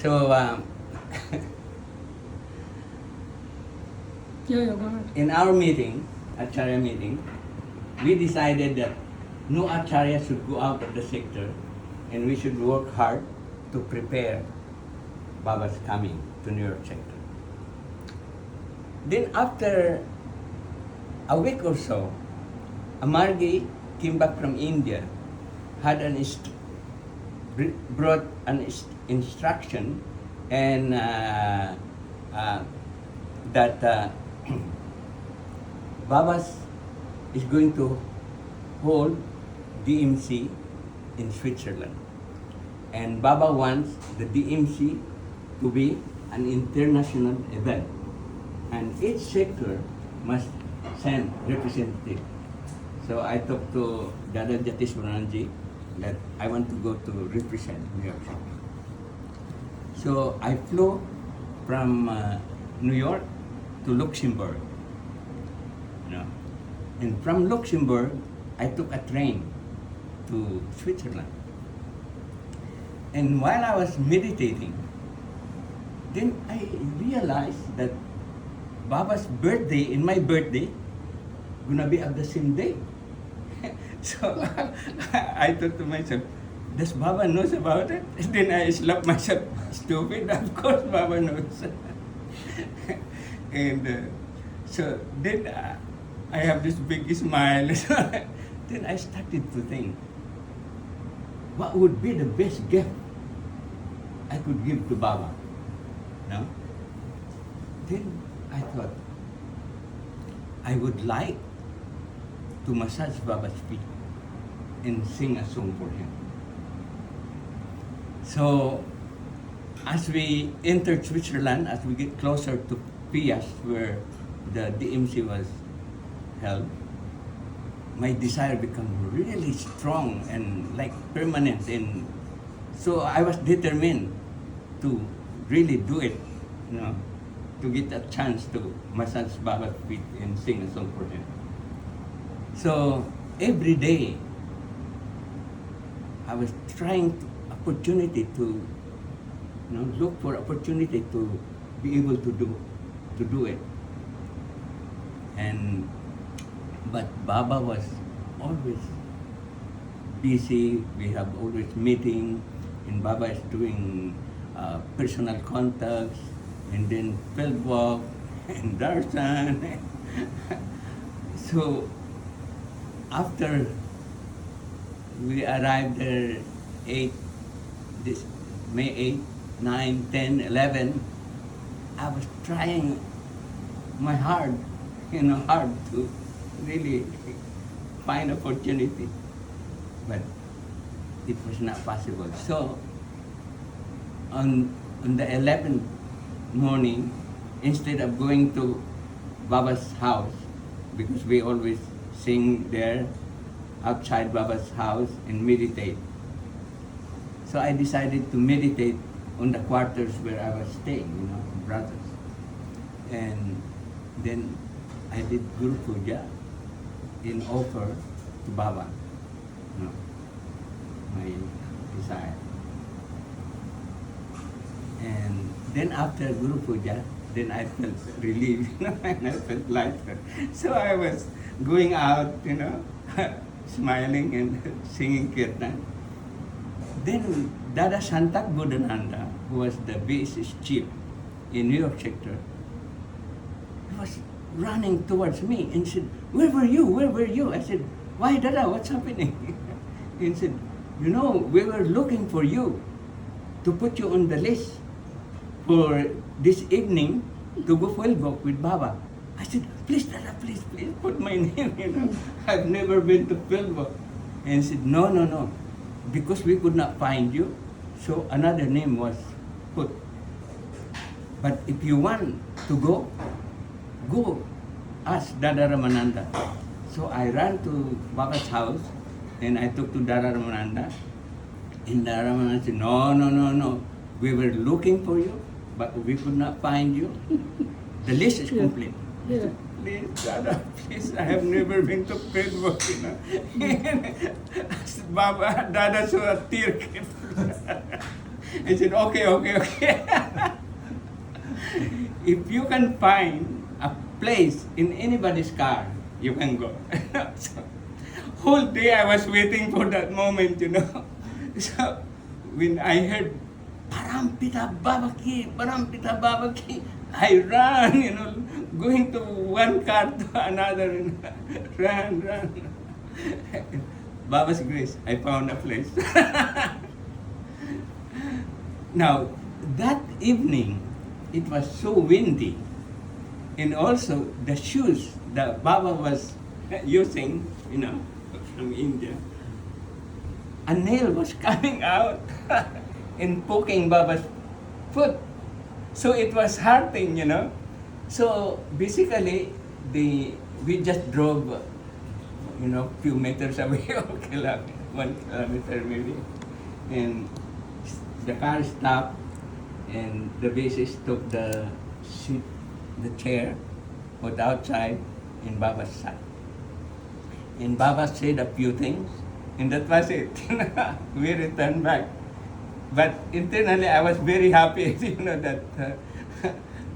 So, Yeah, go ahead. in our meeting, Acharya meeting, we decided that no Acharya should go out of the sector and we should work hard to prepare Baba's coming to New York sector. Then after a week or so, Amargi came back from India, had brought an instruction and that Baba's is going to hold DMC in Switzerland. And Baba wants the DMC to be an international event. And each sector must send representative. So I talked to Dada Jatish Bonanji that I want to go to represent New York City. So I flew from New York to Luxembourg. And from Luxembourg, I took a train to Switzerland. And while I was meditating, then I realized that Baba's birthday and my birthday gonna be at the same day. So I thought to myself, does Baba knows about it? And then I slapped myself, stupid. Of course Baba knows. And so then I have this big smile. Then I started to think, what would be the best gift I could give to Baba? No? Then I thought, I would like to massage Baba's feet and sing a song for him. So, as we entered Switzerland, as we get closer to Pias, where the DMC was held, my desire became really strong and like permanent. And so I was determined to really do it, to get a chance to massage Baba's feet and sing a song for him. So every day, I was trying opportunity to, look for opportunity to be able to do it. But Baba was always busy. We have always meeting, and Baba is doing personal contacts, and then field walk and darshan. So after we arrived there, May 8, 9, 10, 11, I was trying my hard to really find opportunity, but it was not possible. So on the 11th morning, instead of going to Baba's house, because we always sing there outside Baba's house and meditate, so I decided to meditate on the quarters where I was staying, brothers. And then I did Guru Puja in offer to Baba, my desire. And then after Guru Puja, then I felt relieved, and I felt lighter. So I was going out, smiling and singing kirtan. Then Dada Sarvabodhananda, who was the basis chief in New York sector, was running towards me and said, where were you? Where were you? I said, why Dada, what's happening? And said, we were looking for you to put you on the list for this evening to go field walk with Baba. I said, please Dada, please put my name, I've never been to field walk. And he said, no, because we could not find you, so another name was put. But if you want to go ask Dada Ramananda. So I ran to Baba's house and I talked to Dada Ramananda. And Dada Ramananda said, no. We were looking for you, but we could not find you. The list is complete. Yeah. Please, Dada, please, I have never been to field. Baba, Dada saw a tear. I said, okay, okay, okay. If you can find a place in anybody's car, you can go. So, whole day I was waiting for that moment, you know. So, when I heard, Parampita Babaki, I ran, you know, going to one car to another, and run. Baba's grace, I found a place. Now, that evening, it was so windy, and also the shoes that Baba was using, you know, from India, a nail was coming out and poking Baba's foot. So it was hurting, you know. So basically, we just drove, you know, few meters away, or 1 kilometer maybe, and the car stopped, and the bassist took the seat, the chair, put outside, and Baba sat. And Baba said a few things, and that was it. We returned back. But internally, I was very happy, you know, that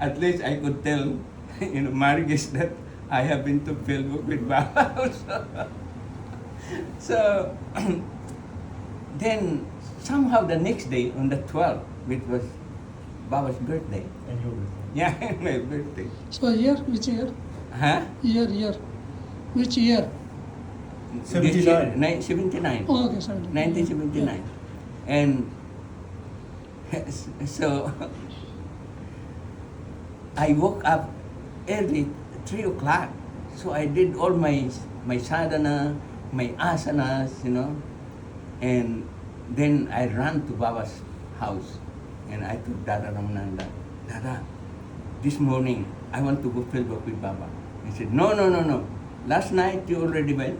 at least I could tell, you know, Margis that I have been to Philbook with Baba also. So, then somehow the next day, on the 12th, which was Baba's birthday. And your birthday. Yeah, my birthday. So year, which year? Huh? Year. Which year? 79. 79. Oh, okay, 79. 1979. And so I woke up early, 3 o'clock. So I did all my sadhana, my asanas, you know, and then I ran to Baba's house, and I told Dada Ramananda, Dada, this morning I want to go field work with Baba. He said, no. Last night you already went.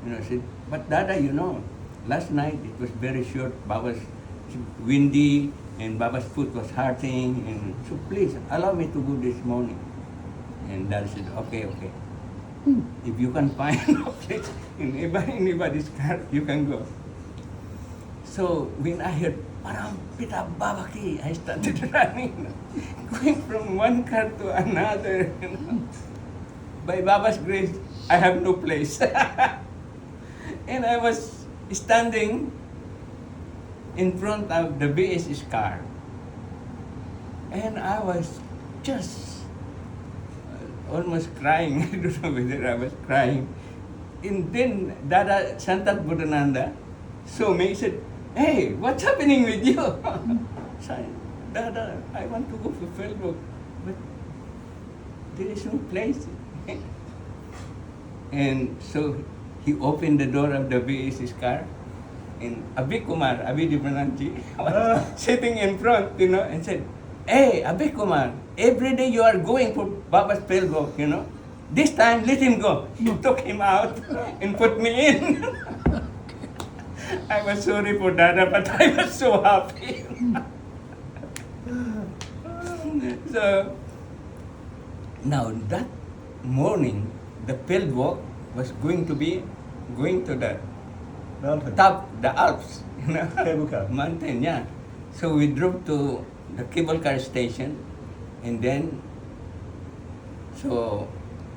You know, I said, but Dada, you know, last night it was very short. Baba's windy, and Baba's foot was hurting, and so please allow me to go this morning. And Dada said, okay. If you can find a place in anybody's car, you can go. So when I heard Parampita Babaki, I started running, going from one car to another. You know. By Baba's grace, I have no place. And I was standing in front of the BS's car. And I was just almost crying. I don't know whether I was crying. And then Dada Sarvabodhananda saw me. He said, hey, what's happening with you? So, Dada, I want to go for field work, but there is no place. And so he opened the door of the BS's car, and Abhi Dipananji was sitting in front, you know, and said, hey, Abhi Kumar, every day you are going for Baba's field work, you know. This time, let him go. He took him out and put me in. I was sorry for Dada, but I was so happy. So, now that morning, the field walk was going to the Mountain. top, the Alps, you know, Cable car. mountain, yeah. So we drove to the cable car station, and then, so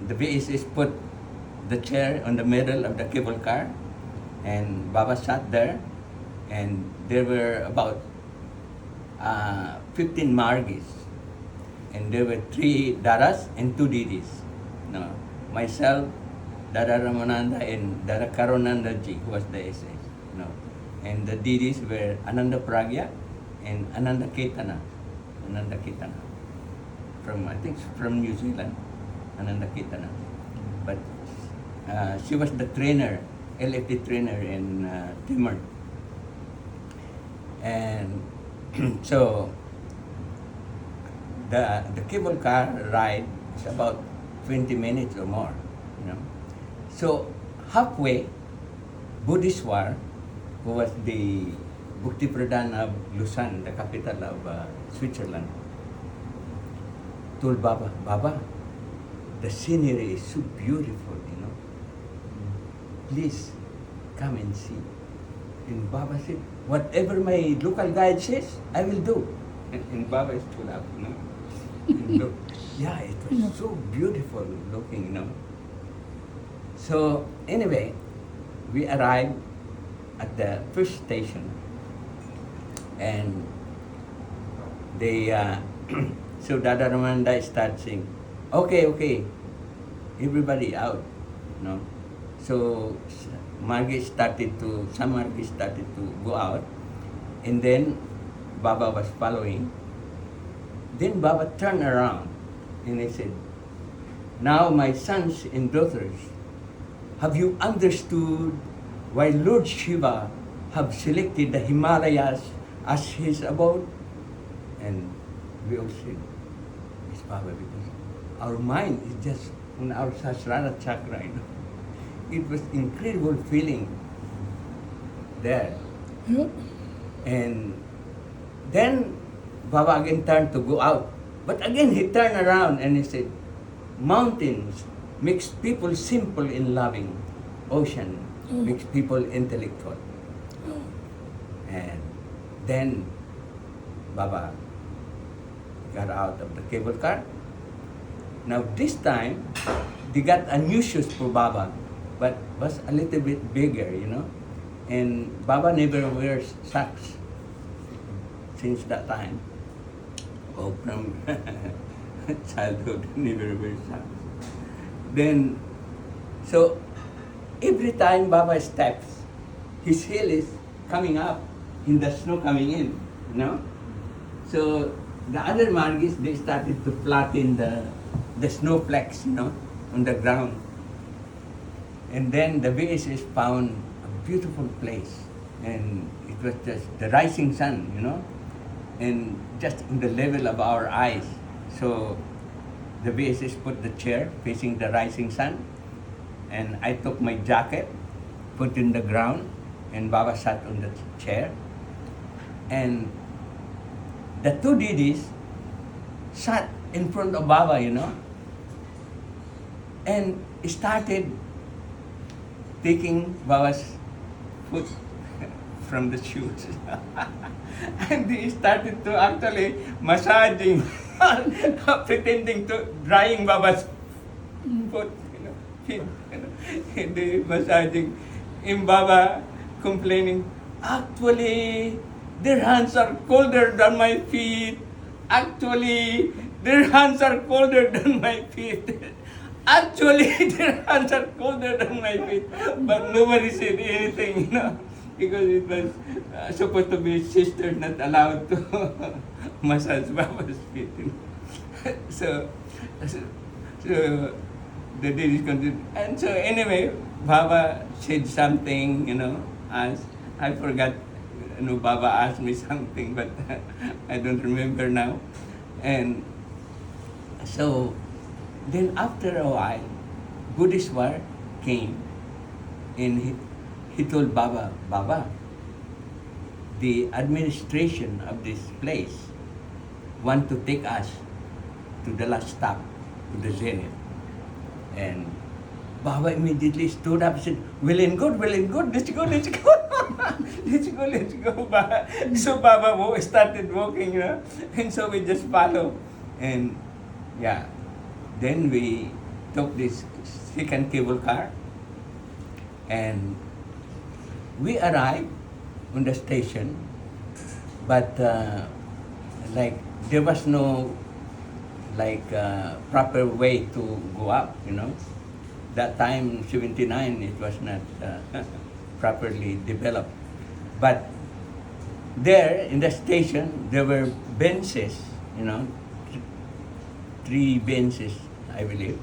the BSS put the chair on the middle of the cable car, and Baba sat there, and there were about 15 Margis, and there were 3 Dadas and 2 Didis. No, myself, Dada Ramananda, and Dada Karunanda Ji, who was the SS. No, and the Didis were Ananda Pragya and Ananda Ketana. From, I think, from New Zealand, Ananda Ketana. But she was the trainer, LFT trainer in Timor. And so the cable car ride is about 20 minutes or more, you know. So halfway, Bodhiswar, who was the Bukti Pradhan of Lausanne, the capital of Switzerland, told Baba, Baba, the scenery is so beautiful, you know. Please come and see. And Baba said, whatever my local guide says, I will do. And Baba stood up, you know, and looked. Yeah, it was Yeah. so beautiful looking, you know. So anyway, we arrived at the first station, and they, so Dada Ramananda started saying, okay, okay, everybody out, you know. So some Margis started to go out, and then Baba was following. Then Baba turned around and he said, now my sons and daughters, have you understood why Lord Shiva have selected the Himalayas as his abode? And we all said, yes, Baba, because our mind is just on our Sahasrara chakra, you know. It was incredible feeling there. Yeah. And then Baba again turned to go out. But again he turned around and he said, mountains makes people simple and loving. Ocean makes people intellectual. And then Baba got out of the cable car. Now this time, they got a new shoes for Baba, but was a little bit bigger, you know. And Baba never wears socks since that time. Oh, from childhood, never wears socks. Then, so every time Baba steps, his heel is coming up in the snow coming in, you know. So the other Margis, they started to flatten the snowflakes, you know, on the ground. And then the VSS found a beautiful place, and it was just the rising sun, you know, and just in the level of our eyes. So the VSS put the chair facing the rising sun, and I took my jacket, put in the ground, and Baba sat on the chair. And the two didis sat in front of Baba, you know, and started taking Baba's foot from the shoes. And they started to actually massaging, pretending to drying Baba's foot, you know, feet, you know. And they massaging, and Baba complaining, actually, their hands are colder than my feet. Actually, their hands are colder than my feet. Actually, their hands are colder than my feet. But nobody said anything, you know, because it was supposed to be sister not allowed to massage Baba's feet. You know. So the day is continued. And so anyway, Baba said something, you know, as I forgot, you know, Baba asked me something, but I don't remember now. And so then after a while, Buddhishwar came, and he told Baba, Baba, the administration of this place want to take us to the last stop, to the Zenith. And Baba immediately stood up and said, well and good, let's go. let's go. So Baba started walking, you know, and so we just follow. And yeah, then we took this second cable car, and we arrived on the station, but like there was no proper way to go up, you know. That time, 79, it was not properly developed. But there in the station, there were benches, you know, 3 benches, I believe.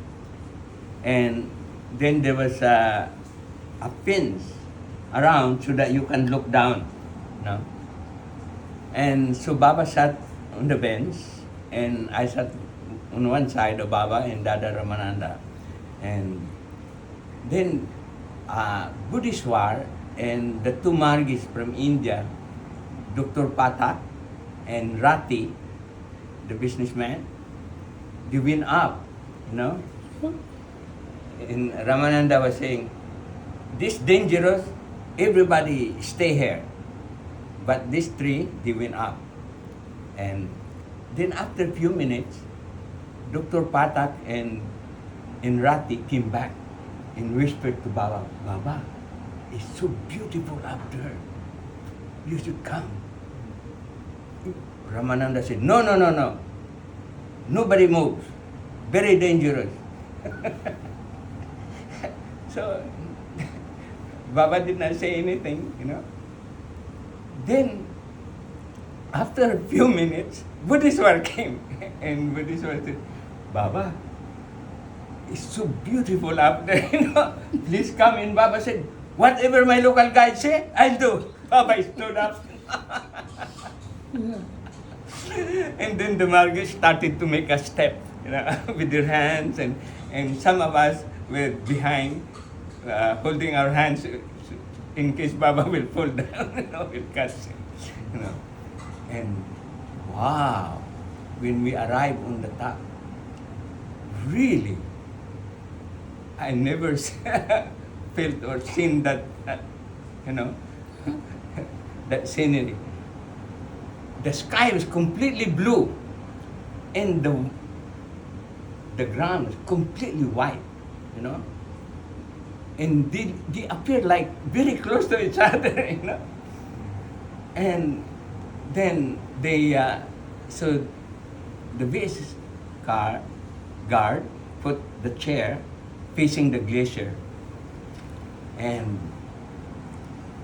And then there was a fence around so that you can look down, you know. And so Baba sat on the bench, and I sat on one side of Baba and Dada Ramananda. And then Buddhishwar and the 2 Margis from India, Dr. Pata and Rati, the businessman, they went up, you know. And Ramananda was saying, this dangerous, everybody stay here. But this tree, they went up. And then after a few minutes, Dr. Patak and Rati came back and whispered to Baba, Baba, it's so beautiful up there. You should come. Ramananda said, no, no, no, no. Nobody moves. Very dangerous. So, Baba did not say anything, you know. Then, after a few minutes, Buddhiswar came. And Buddhiswar said, Baba, it's so beautiful up there, you know. Please come in. Baba said, whatever my local guide say, I'll do. Baba stood up. Yeah. And then the Marga started to make a step, you know, with their hands, and some of us were behind, holding our hands in case Baba will fall down, you know, will catch him, you know. And wow, when we arrived on the top, really, I never felt or seen that, you know, that scenery. The sky was completely blue, and the ground was completely white, you know. And they appeared like very close to each other, you know. And then so the VS guard put the chair facing the glacier, and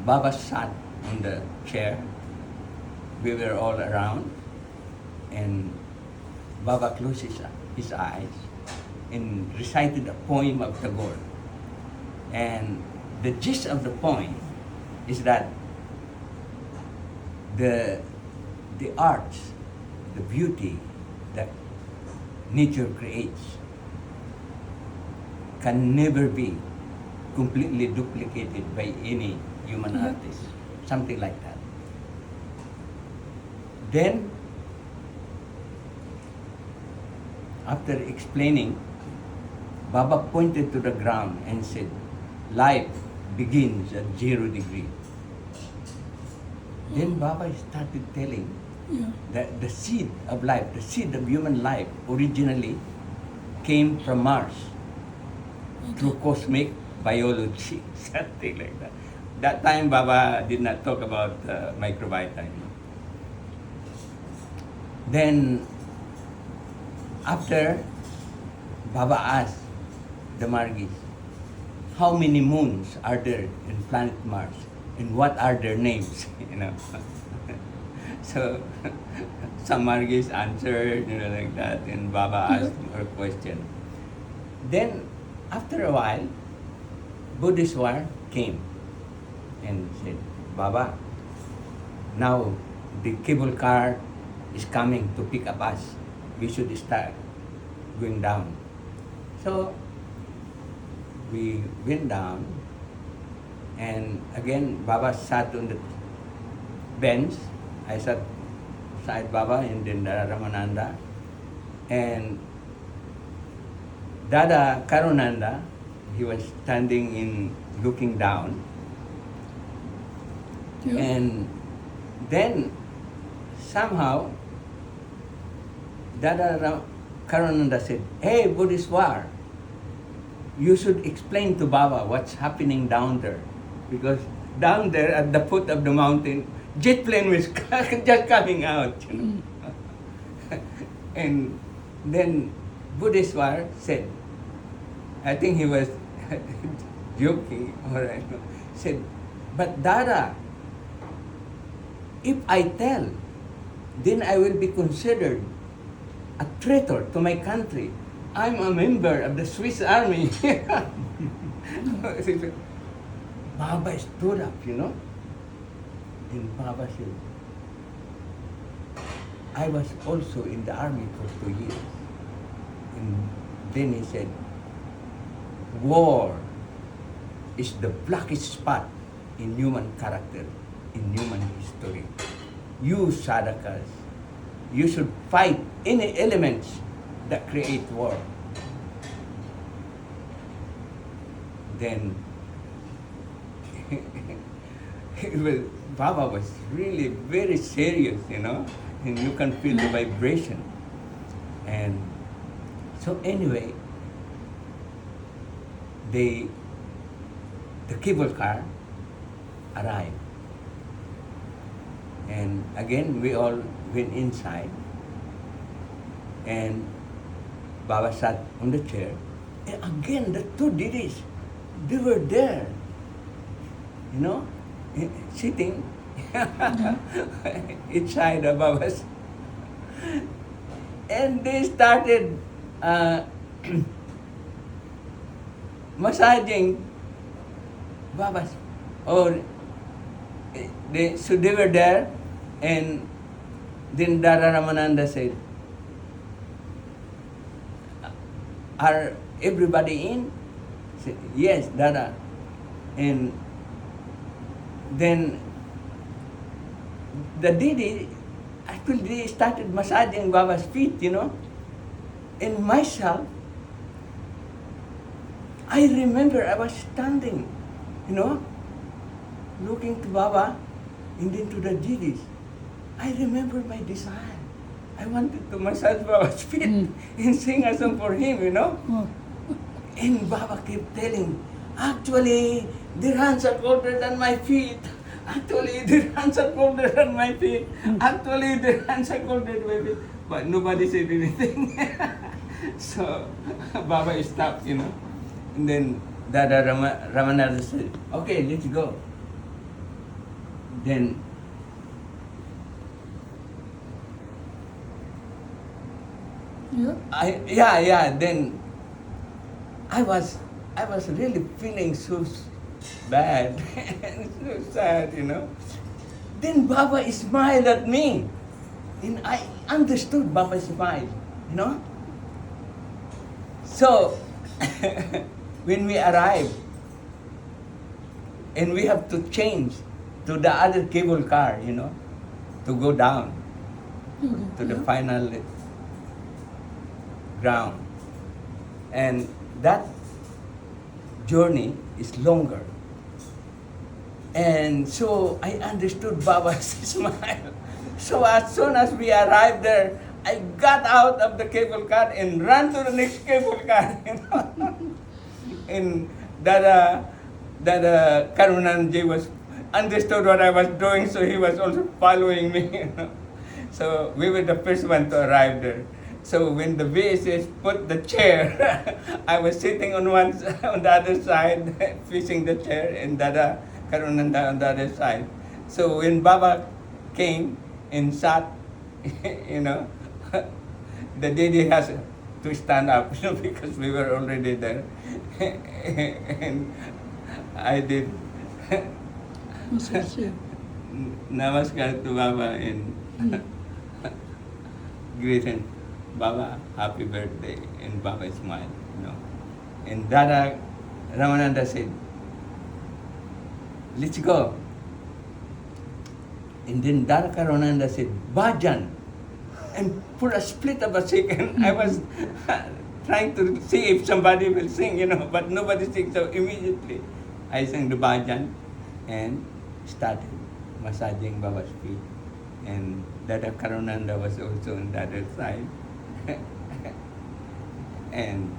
Baba sat on the chair. We were all around, and Baba closed his eyes and recited a poem of Tagore. And the gist of the poem is that the arts, the beauty that nature creates can never be completely duplicated by any human artist, something like that. Then, after explaining, Baba pointed to the ground and said, life begins at 0 degree. Then Baba started telling that the seed of life, the seed of human life, originally came from Mars through cosmic biology, something like that. That time Baba did not talk about microbiota. Then, after Baba asked the Margis, how many moons are there in planet Mars, and what are their names? You know. So some Margis answered, you know, like that, and Baba asked her question. Then, after a while, Buddhiswar came and said, Baba, now the cable car is coming to pick up us. We should start going down. So we went down, and again Baba sat on the bench. I sat beside Baba, and then Dada Ramananda, and Dada Karunanda, he was standing in looking down. Yeah. And then somehow Dada Karunanda said, hey Buddhiswar, you should explain to Baba what's happening down there. Because down there at the foot of the mountain, jet plane was just coming out. You know? And then Buddhiswar said, I think he was joking, or I don't know, said, but Dada, if I tell, then I will be considered a traitor to my country. I'm a member of the Swiss army. Baba stood up, you know. And Baba said, I was also in the army for 2 years. And then he said, war is the blackest spot in human character, in human history. You sadhakas, you should fight any elements that create war. Then Baba was really very serious, and you can feel the vibration. And so anyway, the cable car arrived. And again, we all went inside, and Baba sat on the chair. And again, the two didis, they were there, sitting each side of Baba's. And they started massaging Baba's. So they were there, and then Dada Ramananda said, "Are everybody in?" I said, "Yes, Dada." And then the Didi, actually they started massaging Baba's feet, And myself, I remember I was standing, looking to Baba and then to the Didis. I remember my desire. I wanted to massage Baba's feet and sing a song for him, Oh. And Baba kept telling, actually, their hands are colder than my feet. Actually, their hands are colder than my feet. Actually, their hands are colder than my feet. But nobody said anything. So Baba stopped, And then Dada Ramananda said, "Okay, let's go." Then Yeah. then I was really feeling so bad and so sad, Then Baba smiled at me. And I understood Baba's smile, So, when we arrived, and we have to change to the other cable car, to go down to the final ground. And that journey is longer. And so I understood Baba's smile. So as soon as we arrived there, I got out of the cable car and ran to the next cable car. And Dada Karunanji was understood what I was doing, so he was also following me. So we were the first one to arrive there. So when the VSS put the chair, I was sitting on on the other side, facing the chair, and Dada Karunanda on the other side. So when Baba came and sat, the Didi has to stand up, because we were already there. And I did namaskar to Baba and greet him. Baba, happy birthday, and Baba smiled, And Dada Ramananda said, "Let's go." And then Dada Ramananda said, "Bhajan." And for a split of a second, I was trying to see if somebody will sing, but nobody sings. So immediately, I sang the bhajan and started massaging Baba's feet. And Dada Karunanda was also on the other side. And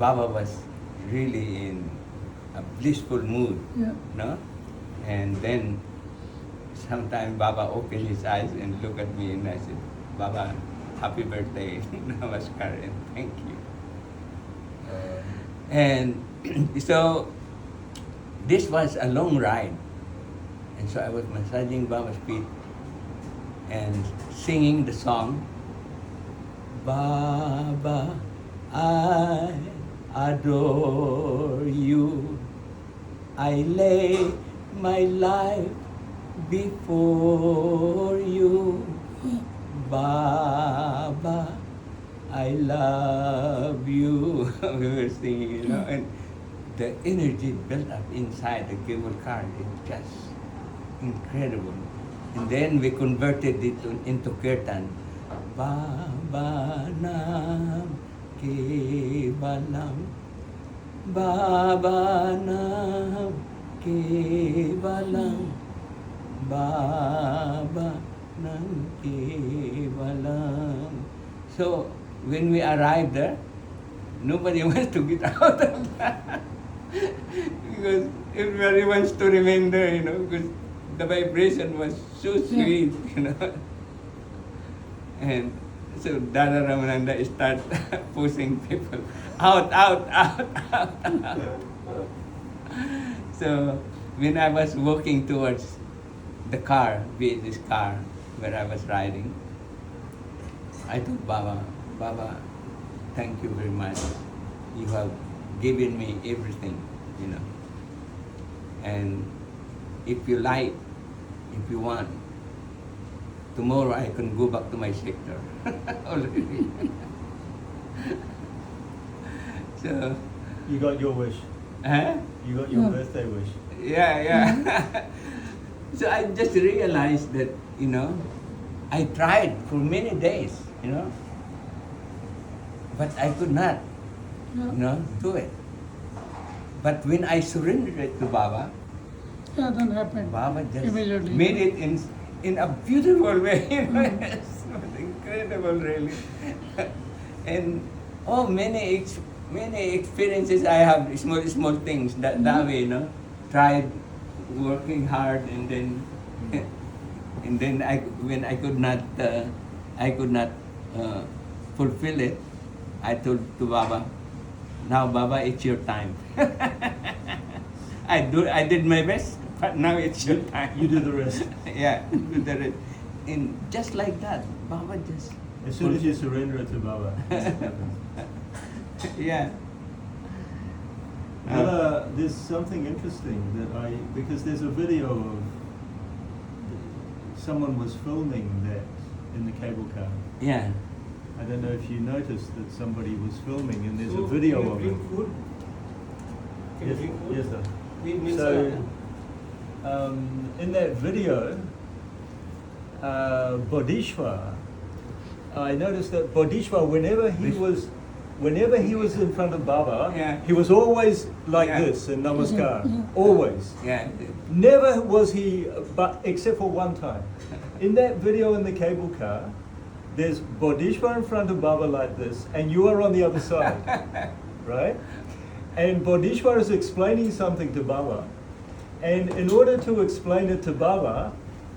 Baba was really in a blissful mood, Yeah. And then sometime Baba opened his eyes and looked at me, and I said, "Baba, happy birthday, namaskar, and thank you." And so this was a long ride. And so I was massaging Baba's feet and singing the song, "Baba, I adore you. I lay my life before you. Baba, I love you." We were singing, and the energy built up inside the cable car. It's just incredible. And then we converted it into kirtan. Baba Nam Kevalam, Baba Nam kevalam, Baba ng kevalam. So when we arrived there, nobody wants to get out of that because everybody wants to remain there, because the vibration was so sweet, And so Dada Ramananda start pushing people out. So when I was walking towards the car, this car where I was riding, I told Baba, thank you very much. You have given me everything, And if you like, if you want, tomorrow I can go back to my sector already. So, You got your wish. huh? You got your Yeah. birthday wish. Yeah. So I just realized that, I tried for many days, but I could not, do it. But when I surrendered it to Baba, Yeah, that happened. Baba just Immediately. made it in a beautiful way. It's incredible, really. And many experiences I have, small things that way, tried working hard, and then when I could not fulfill it, I told to Baba, now Baba, it's your time. I did my best, but now it's your time. You do the rest. Yeah, do the rest. And just like that, Baba just. As soon as you surrender it to Baba, it happens. Yeah. But there's something interesting because there's a video of someone was filming that in the cable car. Yeah. I don't know if you noticed that somebody was filming and there's a video of it. Yes, yes, sir. So, in that video, Bodhishwa, I noticed that Bodhishwa, whenever he was in front of Baba, Yeah. he was always like Yeah. this in namaskar, always. Yeah. Never was he, but except for one time. In that video in the cable car, there's Bodhishwa in front of Baba like this, and you are on the other side, right? And Bodhishwa is explaining something to Baba, and in order to explain it to Baba,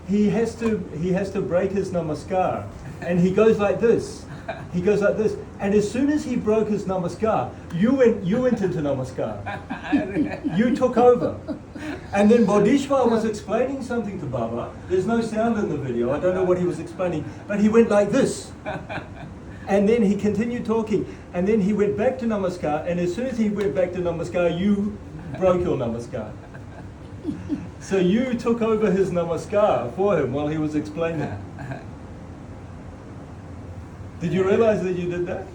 he has to break his namaskar, and he goes like this. He goes like this, and as soon as he broke his namaskar, you went into namaskar. You took over. And then Bodhishwa was explaining something to Baba. There's no sound in the video. I don't know what he was explaining, but he went like this. And then he continued talking, and then he went back to namaskar, and as soon as he went back to namaskar, you broke your namaskar. So you took over his namaskar for him while he was explaining. Did you realize that you did that?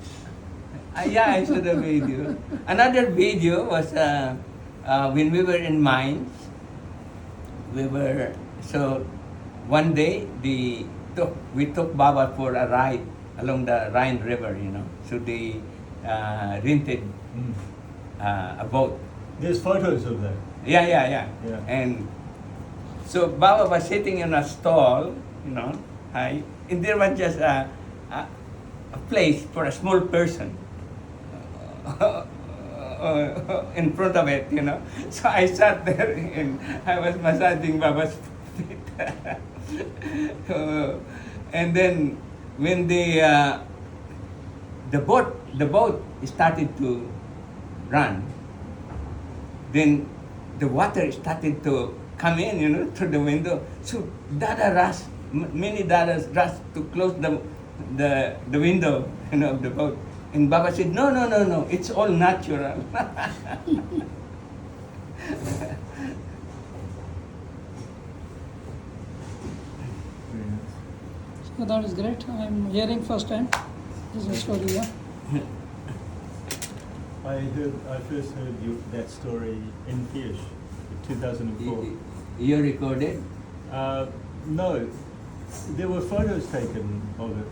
Yeah, I saw the video. Another video was when we were in mines. So one day we took Baba for a ride along the Rhine River, So they rented a boat. There's photos of that. Yeah. Yeah. And so Baba was sitting in a stall, and there was just a place for a small person in front of it, So I sat there and I was massaging Baba's feet. And then when the boat started to run, then the water started to come in, through the window. So many Dadas rushed to close the window, of the boat. And Baba said, no, it's all natural. So that is great. I'm hearing first time. This is story, yeah. I first heard that story in Kiev, 2004. You recorded? No, there were photos taken of it.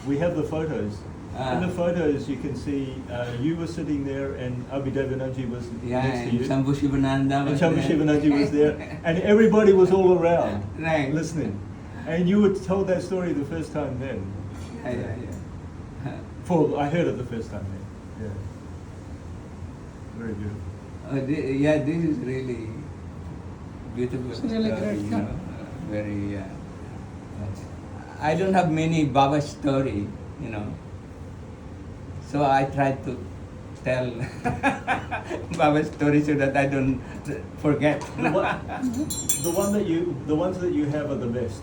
We have the photos. In the photos, you can see you were sitting there, and Abhidevanaji was Yeah, next to and you. Shambhu Shivananda And was Shambhu there. Shivananda was there, and everybody was all around, Right. listening. And you were told that story the first time then. Yeah. I heard it the first time then. Yeah. Very beautiful. Yeah, this is really beautiful It's really story, great, you yeah. know, very. I don't have many Baba story, you know, so I try to tell Baba story so that I don't forget. The ones that you have are the best.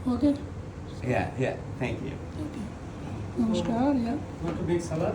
Okay. Yeah, thank you. Namaskar, yeah. Want to make salad?